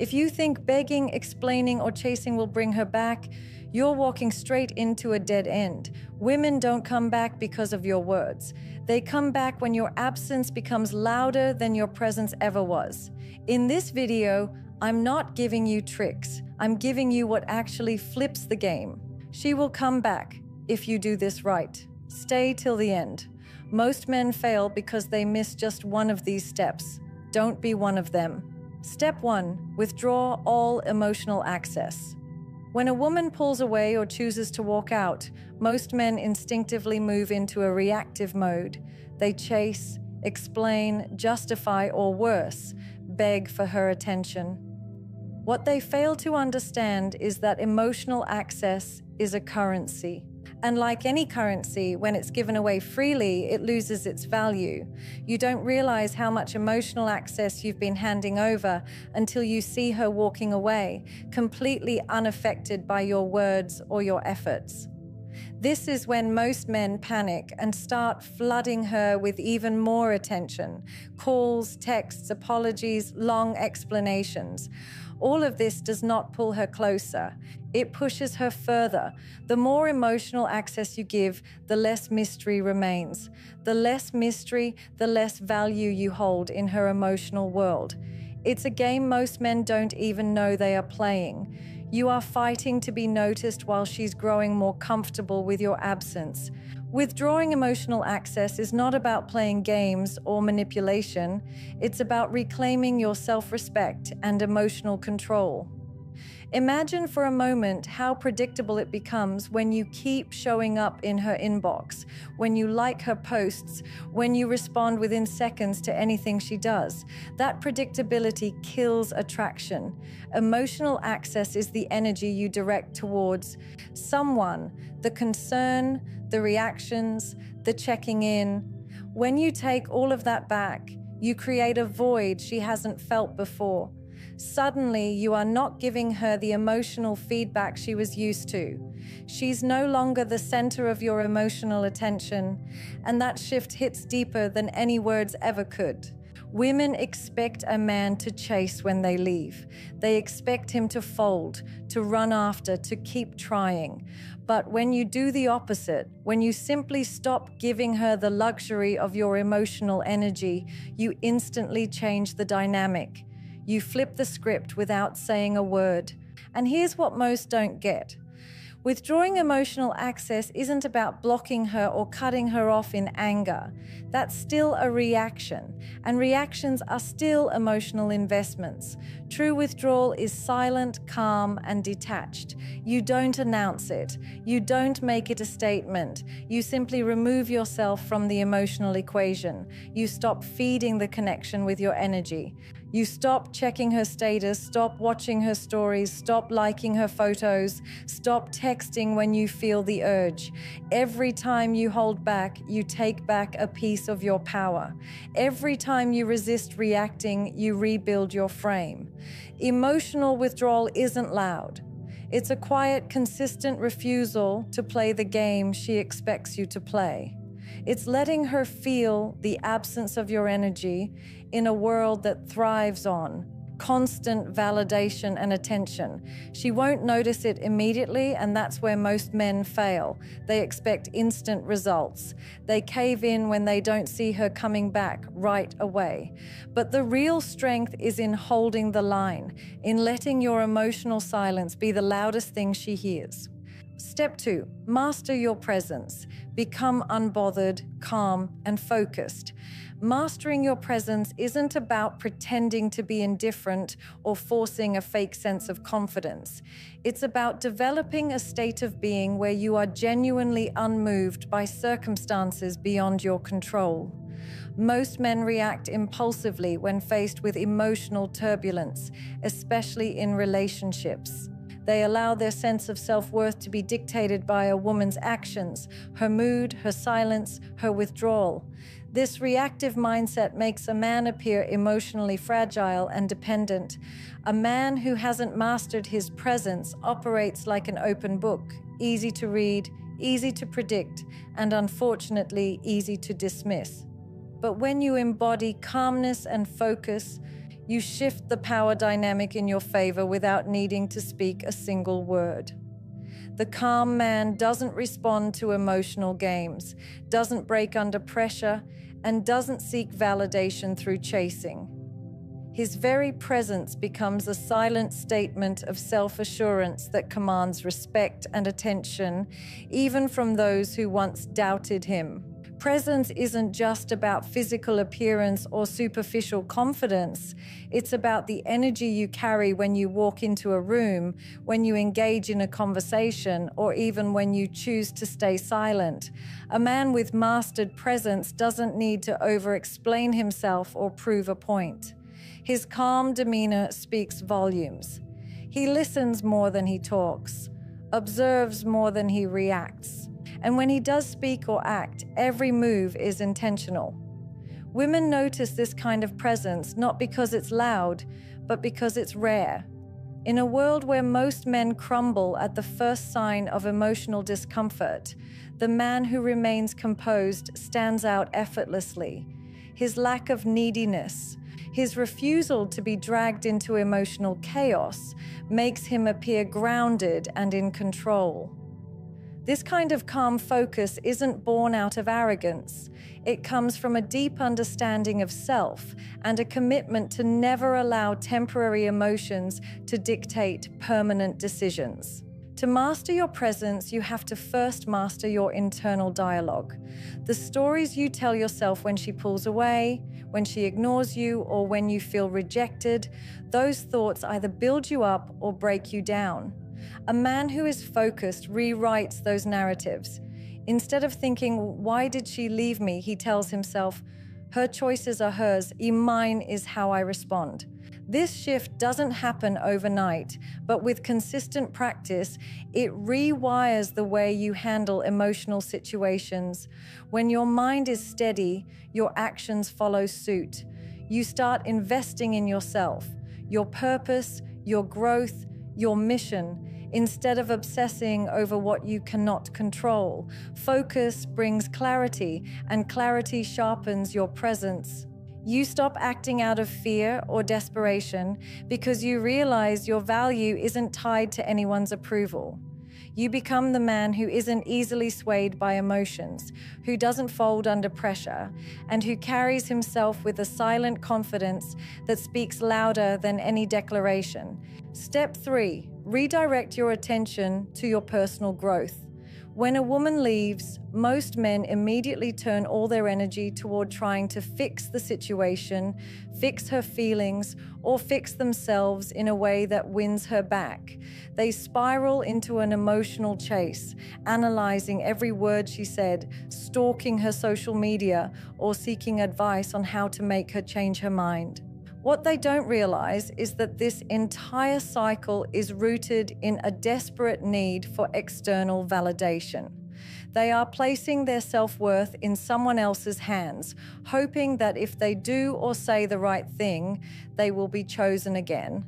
If you think begging, explaining, or chasing will bring her back, you're walking straight into a dead end. Women don't come back because of your words. They come back when your absence becomes louder than your presence ever was. In this video, I'm not giving you tricks. I'm giving you what actually flips the game. She will come back if you do this right. Stay till the end. Most men fail because they miss just one of these steps. Don't be one of them. Step 1. Withdraw all emotional access. When a woman pulls away or chooses to walk out, most men instinctively move into a reactive mode. They chase, explain, justify, or worse, beg for her attention. What they fail to understand is that emotional access is a currency. And like any currency, when it's given away freely, it loses its value. You don't realize how much emotional access you've been handing over until you see her walking away, completely unaffected by your words or your efforts. This is when most men panic and start flooding her with even more attention. Calls, texts, apologies, long explanations. All of this does not pull her closer. It pushes her further. The more emotional access you give, the less mystery remains. The less mystery, the less value you hold in her emotional world. It's a game most men don't even know they are playing. You are fighting to be noticed while she's growing more comfortable with your absence. Withdrawing emotional access is not about playing games or manipulation. It's about reclaiming your self-respect and emotional control. Imagine for a moment how predictable it becomes when you keep showing up in her inbox, when you like her posts, when you respond within seconds to anything she does. That predictability kills attraction. Emotional access is the energy you direct towards someone, the concern, the reactions, the checking in. When you take all of that back, you create a void she hasn't felt before. Suddenly, you are not giving her the emotional feedback she was used to. She's no longer the center of your emotional attention, and that shift hits deeper than any words ever could. Women expect a man to chase when they leave. They expect him to fold, to run after, to keep trying. But when you do the opposite, when you simply stop giving her the luxury of your emotional energy, you instantly change the dynamic. You flip the script without saying a word. And here's what most don't get. Withdrawing emotional access isn't about blocking her or cutting her off in anger. That's still a reaction, and reactions are still emotional investments. True withdrawal is silent, calm, and detached. You don't announce it. You don't make it a statement. You simply remove yourself from the emotional equation. You stop feeding the connection with your energy. You stop checking her status, stop watching her stories, stop liking her photos, stop texting when you feel the urge. Every time you hold back, you take back a piece of your power. Every time you resist reacting, you rebuild your frame. Emotional withdrawal isn't loud. It's a quiet, consistent refusal to play the game she expects you to play. It's letting her feel the absence of your energy in a world that thrives on constant validation and attention. She won't notice it immediately, and that's where most men fail. They expect instant results. They cave in when they don't see her coming back right away. But the real strength is in holding the line, in letting your emotional silence be the loudest thing she hears. Step 2, master your presence. Become unbothered, calm, and focused. Mastering your presence isn't about pretending to be indifferent or forcing a fake sense of confidence. It's about developing a state of being where you are genuinely unmoved by circumstances beyond your control. Most men react impulsively when faced with emotional turbulence, especially in relationships. They allow their sense of self-worth to be dictated by a woman's actions, her mood, her silence, her withdrawal. This reactive mindset makes a man appear emotionally fragile and dependent. A man who hasn't mastered his presence operates like an open book, easy to read, easy to predict, and unfortunately easy to dismiss. But when you embody calmness and focus, You shift the power dynamic in your favor without needing to speak a single word. The calm man doesn't respond to emotional games, doesn't break under pressure, and doesn't seek validation through chasing. His very presence becomes a silent statement of self-assurance that commands respect and attention, even from those who once doubted him. Presence isn't just about physical appearance or superficial confidence. It's about the energy you carry when you walk into a room, when you engage in a conversation, or even when you choose to stay silent. A man with mastered presence doesn't need to over-explain himself or prove a point. His calm demeanor speaks volumes. He listens more than he talks, observes more than he reacts. And when he does speak or act, every move is intentional. Women notice this kind of presence not because it's loud, but because it's rare. In a world where most men crumble at the first sign of emotional discomfort, the man who remains composed stands out effortlessly. His lack of neediness, his refusal to be dragged into emotional chaos, makes him appear grounded and in control. This kind of calm focus isn't born out of arrogance. It comes from a deep understanding of self and a commitment to never allow temporary emotions to dictate permanent decisions. To master your presence, you have to first master your internal dialogue. The stories you tell yourself when she pulls away, when she ignores you, or when you feel rejected, those thoughts either build you up or break you down. A man who is focused rewrites those narratives. Instead of thinking, "Why did she leave me?" he tells himself, "Her choices are hers, mine is how I respond." This shift doesn't happen overnight, but with consistent practice, it rewires the way you handle emotional situations. When your mind is steady, your actions follow suit. You start investing in yourself, your purpose, your growth, your mission, instead of obsessing over what you cannot control. Focus brings clarity, and clarity sharpens your presence. You stop acting out of fear or desperation because you realize your value isn't tied to anyone's approval. You become the man who isn't easily swayed by emotions, who doesn't fold under pressure, and who carries himself with a silent confidence that speaks louder than any declaration. Step 3, redirect your attention to your personal growth. When a woman leaves, most men immediately turn all their energy toward trying to fix the situation, fix her feelings, or fix themselves in a way that wins her back. They spiral into an emotional chase, analyzing every word she said, stalking her social media, or seeking advice on how to make her change her mind. What they don't realize is that this entire cycle is rooted in a desperate need for external validation. They are placing their self-worth in someone else's hands, hoping that if they do or say the right thing, they will be chosen again.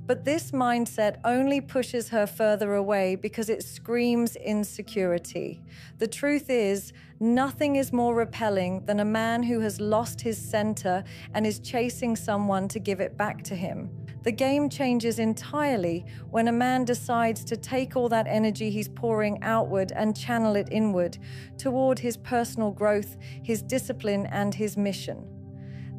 But this mindset only pushes her further away because it screams insecurity. The truth is, nothing is more repelling than a man who has lost his center and is chasing someone to give it back to him. The game changes entirely when a man decides to take all that energy he's pouring outward and channel it inward toward his personal growth, his discipline, and his mission.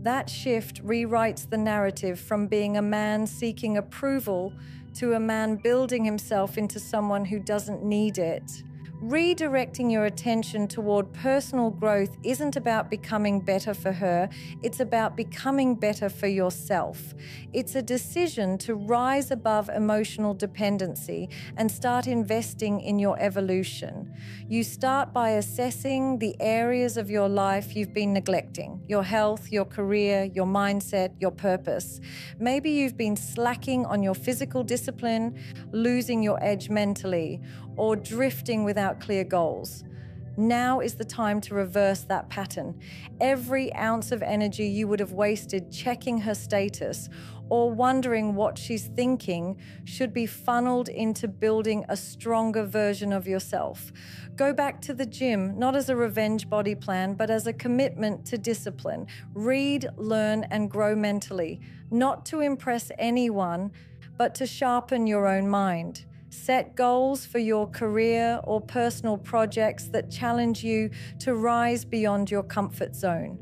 That shift rewrites the narrative from being a man seeking approval to a man building himself into someone who doesn't need it. Redirecting your attention toward personal growth isn't about becoming better for her, it's about becoming better for yourself. It's a decision to rise above emotional dependency and start investing in your evolution. You start by assessing the areas of your life you've been neglecting: your health, your career, your mindset, your purpose. Maybe you've been slacking on your physical discipline, losing your edge mentally, or drifting without clear goals. Now is the time to reverse that pattern. Every ounce of energy you would have wasted checking her status or wondering what she's thinking should be funneled into building a stronger version of yourself. Go back to the gym, not as a revenge body plan, but as a commitment to discipline. Read, learn, and grow mentally, not to impress anyone, but to sharpen your own mind. Set goals for your career or personal projects that challenge you to rise beyond your comfort zone.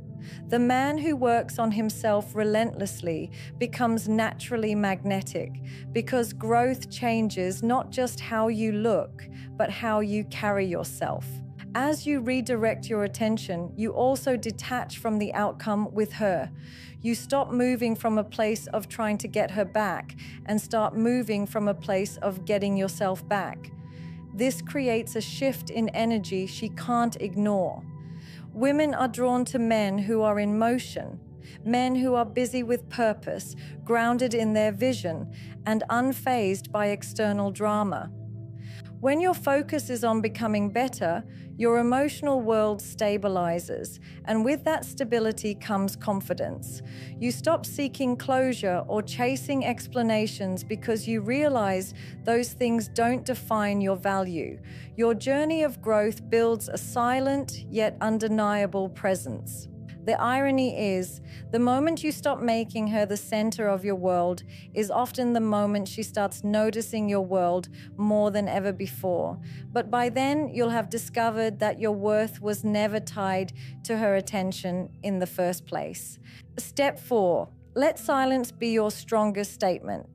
The man who works on himself relentlessly becomes naturally magnetic because growth changes not just how you look, but how you carry yourself. As you redirect your attention, you also detach from the outcome with her. You stop moving from a place of trying to get her back and start moving from a place of getting yourself back. This creates a shift in energy she can't ignore. Women are drawn to men who are in motion, men who are busy with purpose, grounded in their vision, and unfazed by external drama. When your focus is on becoming better, your emotional world stabilizes, and with that stability comes confidence. You stop seeking closure or chasing explanations because you realize those things don't define your value. Your journey of growth builds a silent yet undeniable presence. The irony is, the moment you stop making her the center of your world is often the moment she starts noticing your world more than ever before. But by then, you'll have discovered that your worth was never tied to her attention in the first place. Step 4. Let silence be your strongest statement.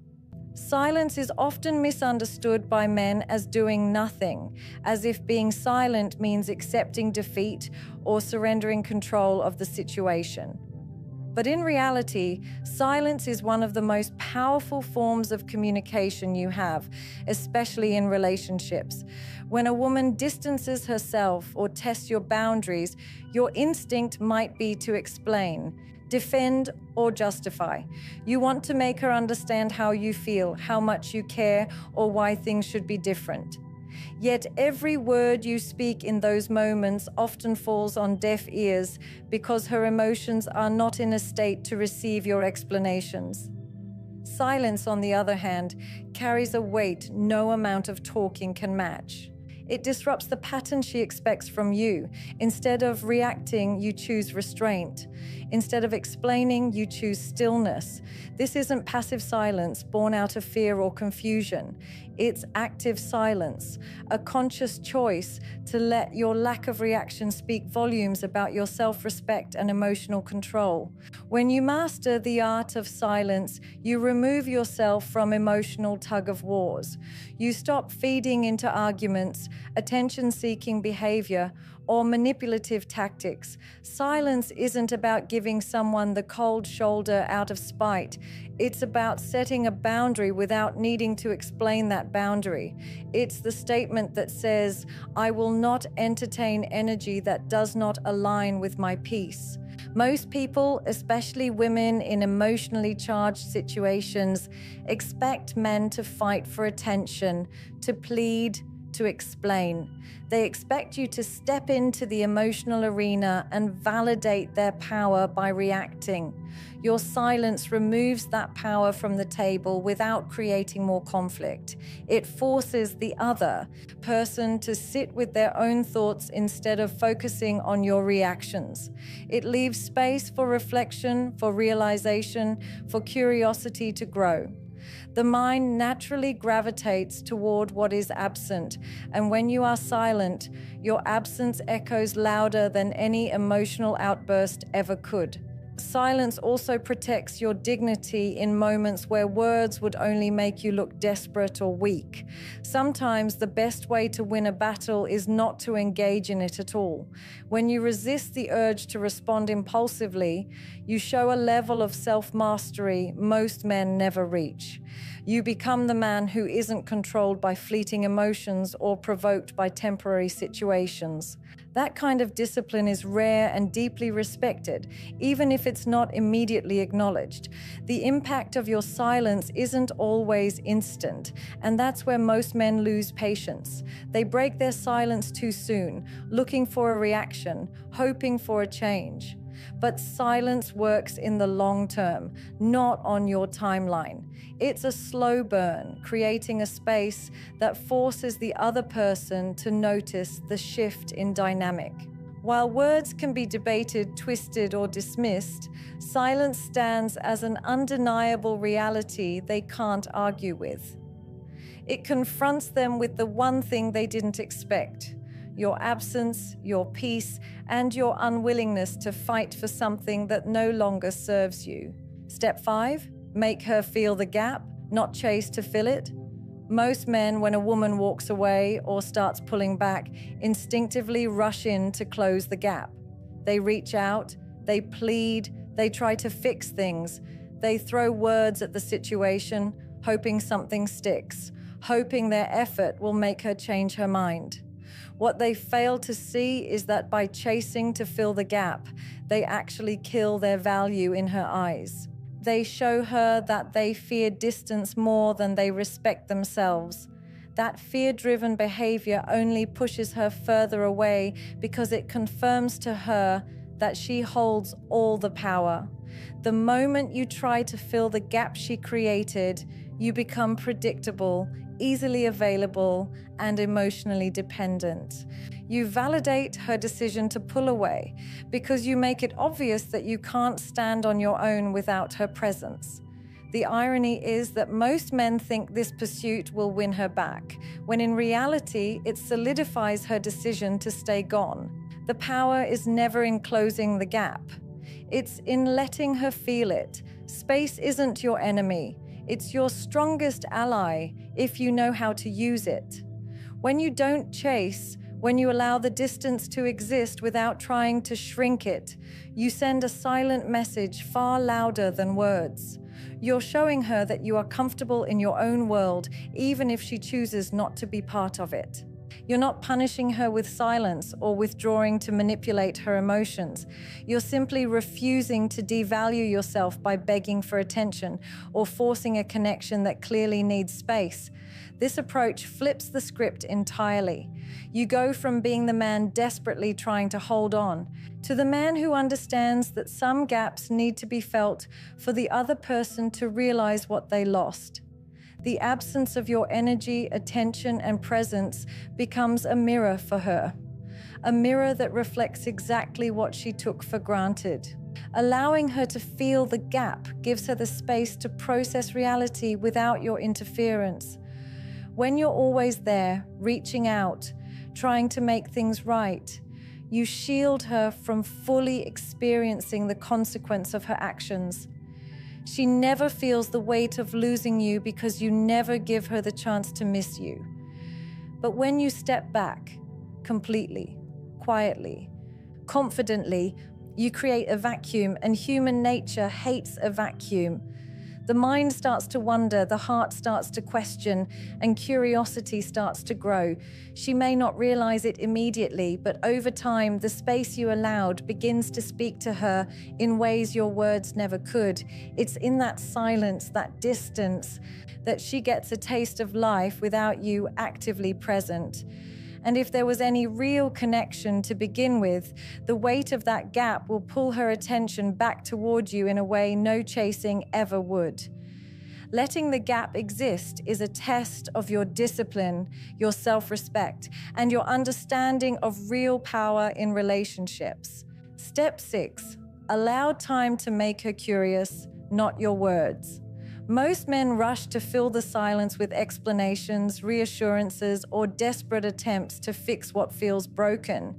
Silence is often misunderstood by men as doing nothing, as if being silent means accepting defeat or surrendering control of the situation. But in reality, silence is one of the most powerful forms of communication you have, especially in relationships. When a woman distances herself or tests your boundaries, your instinct might be to explain, defend, or justify. You want to make her understand how you feel, how much you care, or why things should be different. Yet every word you speak in those moments often falls on deaf ears because her emotions are not in a state to receive your explanations. Silence, on the other hand, carries a weight no amount of talking can match. It disrupts the pattern she expects from you. Instead of reacting, you choose restraint. Instead of explaining, you choose stillness. This isn't passive silence born out of fear or confusion. It's active silence, a conscious choice to let your lack of reaction speak volumes about your self-respect and emotional control. When you master the art of silence, you remove yourself from emotional tug-of-wars. You stop feeding into arguments, attention-seeking behavior, or manipulative tactics. Silence isn't about giving someone the cold shoulder out of spite. It's about setting a boundary without needing to explain that boundary. It's the statement that says, I will not entertain energy that does not align with my peace. Most people, especially women in emotionally charged situations, expect men to fight for attention, to plead, to explain. They expect you to step into the emotional arena and validate their power by reacting. Your silence removes that power from the table without creating more conflict. It forces the other person to sit with their own thoughts instead of focusing on your reactions. It leaves space for reflection, for realization, for curiosity to grow. The mind naturally gravitates toward what is absent, and when you are silent, your absence echoes louder than any emotional outburst ever could. Silence also protects your dignity in moments where words would only make you look desperate or weak. Sometimes the best way to win a battle is not to engage in it at all. When you resist the urge to respond impulsively, you show a level of self-mastery most men never reach. You become the man who isn't controlled by fleeting emotions or provoked by temporary situations. That kind of discipline is rare and deeply respected, even if it's not immediately acknowledged. The impact of your silence isn't always instant, and that's where most men lose patience. They break their silence too soon, looking for a reaction, hoping for a change. But silence works in the long term, not on your timeline. It's a slow burn, creating a space that forces the other person to notice the shift in dynamic. While words can be debated, twisted, or dismissed, silence stands as an undeniable reality they can't argue with. It confronts them with the one thing they didn't expect: your absence, your peace, and your unwillingness to fight for something that no longer serves you. Step 5, make her feel the gap, not chase to fill it. Most men, when a woman walks away or starts pulling back, instinctively rush in to close the gap. They reach out, they plead, they try to fix things. They throw words at the situation, hoping something sticks, hoping their effort will make her change her mind. What they fail to see is that by chasing to fill the gap, they actually kill their value in her eyes. They show her that they fear distance more than they respect themselves. That fear-driven behavior only pushes her further away because it confirms to her that she holds all the power. The moment you try to fill the gap she created, you become predictable, easily available, and emotionally dependent. You validate her decision to pull away because you make it obvious that you can't stand on your own without her presence. The irony is that most men think this pursuit will win her back, when in reality, it solidifies her decision to stay gone. The power is never in closing the gap. It's in letting her feel it. Space isn't your enemy. It's your strongest ally if you know how to use it. When you don't chase, when you allow the distance to exist without trying to shrink it, you send a silent message far louder than words. You're showing her that you are comfortable in your own world, even if she chooses not to be part of it. You're not punishing her with silence or withdrawing to manipulate her emotions. You're simply refusing to devalue yourself by begging for attention or forcing a connection that clearly needs space. This approach flips the script entirely. You go from being the man desperately trying to hold on to the man who understands that some gaps need to be felt for the other person to realize what they lost. The absence of your energy, attention, and presence becomes a mirror for her. A mirror that reflects exactly what she took for granted. Allowing her to feel the gap gives her the space to process reality without your interference. When you're always there, reaching out, trying to make things right, you shield her from fully experiencing the consequence of her actions. She never feels the weight of losing you because you never give her the chance to miss you. But when you step back, completely, quietly, confidently, you create a vacuum, and human nature hates a vacuum. The mind starts to wonder, the heart starts to question, and curiosity starts to grow. She may not realize it immediately, but over time, the space you allowed begins to speak to her in ways your words never could. It's in that silence, that distance, that she gets a taste of life without you actively present. And if there was any real connection to begin with, the weight of that gap will pull her attention back toward you in a way no chasing ever would. Letting the gap exist is a test of your discipline, your self-respect, and your understanding of real power in relationships. Step 6, allow time to make her curious, not your words. Most men rush to fill the silence with explanations, reassurances, or desperate attempts to fix what feels broken.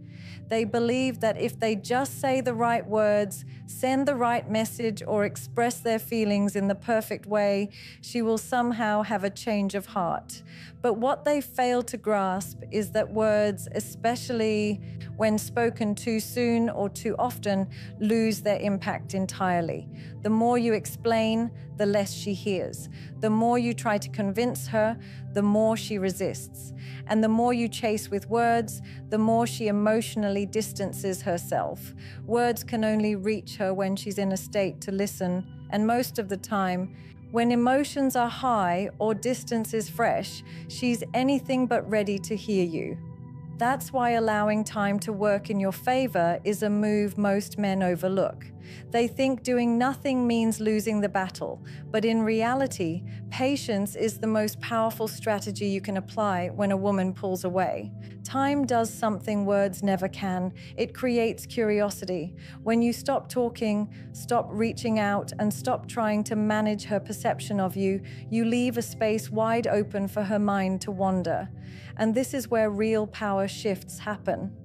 They believe that if they just say the right words, send the right message, or express their feelings in the perfect way, she will somehow have a change of heart. But what they fail to grasp is that words, especially when spoken too soon or too often, lose their impact entirely. The more you explain, the less she hears. The more you try to convince her, the more she resists. And the more you chase with words, the more she emotionally emotionally distances herself. Words can only reach her when she's in a state to listen, and most of the time, when emotions are high or distance is fresh, she's anything but ready to hear you. That's why allowing time to work in your favor is a move most men overlook. They think doing nothing means losing the battle, but in reality, patience is the most powerful strategy you can apply when a woman pulls away. Time does something words never can. It creates curiosity. When you stop talking, stop reaching out, and stop trying to manage her perception of you, you leave a space wide open for her mind to wander. And this is where real power shifts happen.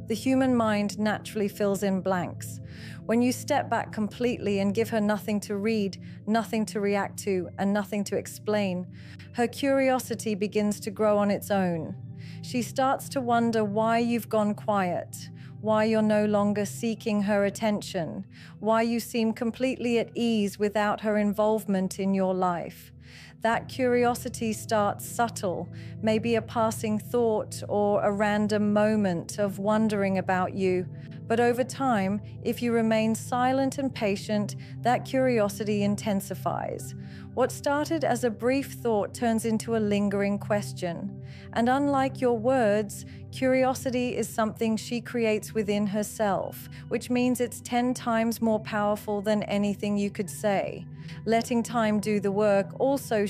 The human mind naturally fills in blanks. When you step back completely and give her nothing to read, nothing to react to, and nothing to explain, her curiosity begins to grow on its own. She starts to wonder why you've gone quiet, why you're no longer seeking her attention, why you seem completely at ease without her involvement in your life. That curiosity starts subtle, maybe a passing thought or a random moment of wondering about you. But over time, if you remain silent and patient, that curiosity intensifies. What started as a brief thought turns into a lingering question. And unlike your words, curiosity is something she creates within herself, which means it's 10 times more powerful than anything you could say. Letting time do the work also